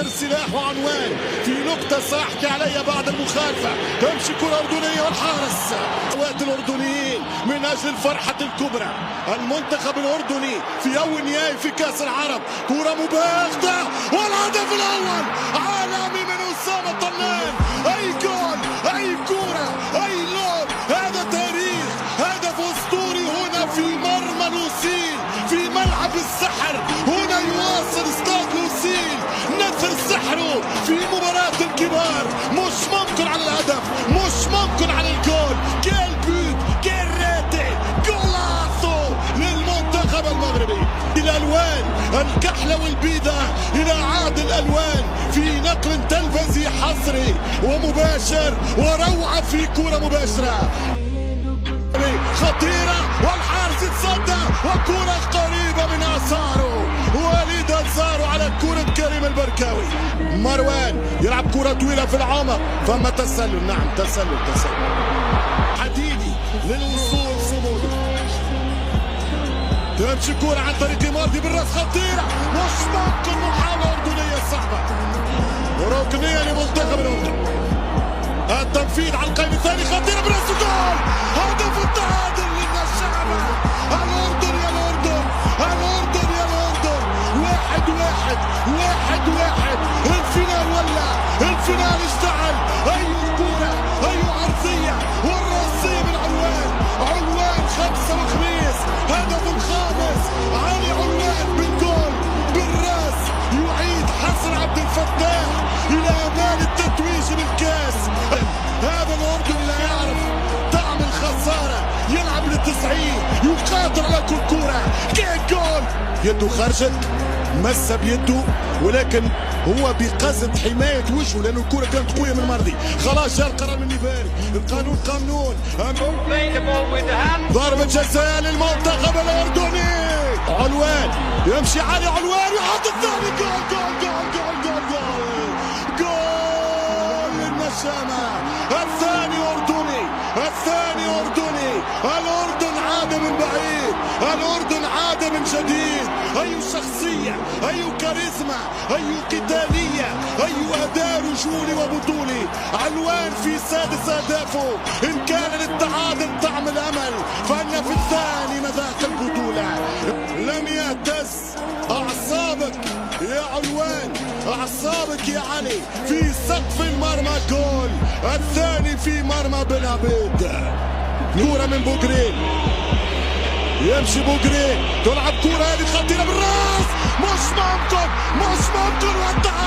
سلاح وعنوان في نقطة سأحكي عليها بعد المخالفة. تمشي كرة أردنية والحارس وقت الأردنيين من أجل الفرحة الكبرى. المنتخب الأردني في أول نهائي في كأس العرب، كرة مباغتة والهدف الأول عالمي من أسامة طنان. أي جول، أي كرة، أي لون، هذا تاريخ، هدف أسطوري هنا في مرمى لوسيل، في ملعب السحر. هنا يواصل استاد لوسيل نثر سحره في مباراة الكبار. مش ممكن على الهدف، مش ممكن على الجول. كيل بوت، كيل ريتي، جولاسو للمنتخب المغربي. الألوان الكحلة والبيضة إلى عاد الألوان في نقل تلفزي حصري ومباشر وروعة في كرة مباشرة خطيرة والحارس يتصدى وكرة قريبة من أسارو. وليد أسارو على كرة كريم البركاوي. مروان يلعب كرة طويلة في العمق، فما تسلل. نعم تسلل حديدي للوصول صمودي. تمشي كرة عن طريق ماردي بالراس خطيرة، مش ممكن. محاولة أردنية صعبة وركنية لمنتخب الأردن. التنفيذ على القائم الثاني خطيرة براس جول. هدف التعادل للنشامة. الأردن يا الأردن، الأردن يا الأردن. 1-1 1-1. الفينال ولا الفينال اشتعل. أي كرة، أي عرضية والرأسية من علوان. علوان 5 وخميس، هدف الخامس. علي علوان بالجول بالراس يعيد حسن عبد الفتاح إلى أمان التتويج بالكاس. هذا الأردن لا يعرف طعم الخسارة، يلعب لل90، يقاتل على كل كرة. كيك جول، يده خرجت، مس بيده، ولكن هو بقصد حماية وجهه لأنه الكرة كانت قوية من مرضي. خلاص جاء القرار من نيفاري. القانون قانون. ضربة جزاء للمنتخب الأردني. علوان يمشي علي علوان ويحط الثاني. جول جول جول جول جول جول جول للنشامة. الثاني أردني، الثاني أردني. الأردن عاد من بعيد، الأردن عاد من جديد. أي شخصية، أي كاريزما، أي قتالية، أي أداء رجولي وبطولي. علوان في سادس أهدافه. إن كان للتعادل طعم الأمل، فإن في الثاني مذاق البطولة. لم يهتز أعصابك يا علوان، أعصابك يا علي. في سقف المرمى جول، الثاني في مرمى بن عبيد. كورة من بوغرين، يمشي بوغرين، تلعب كورة هذه خطيرة بالراس. مش ممكن، مش ممكن. والتعادل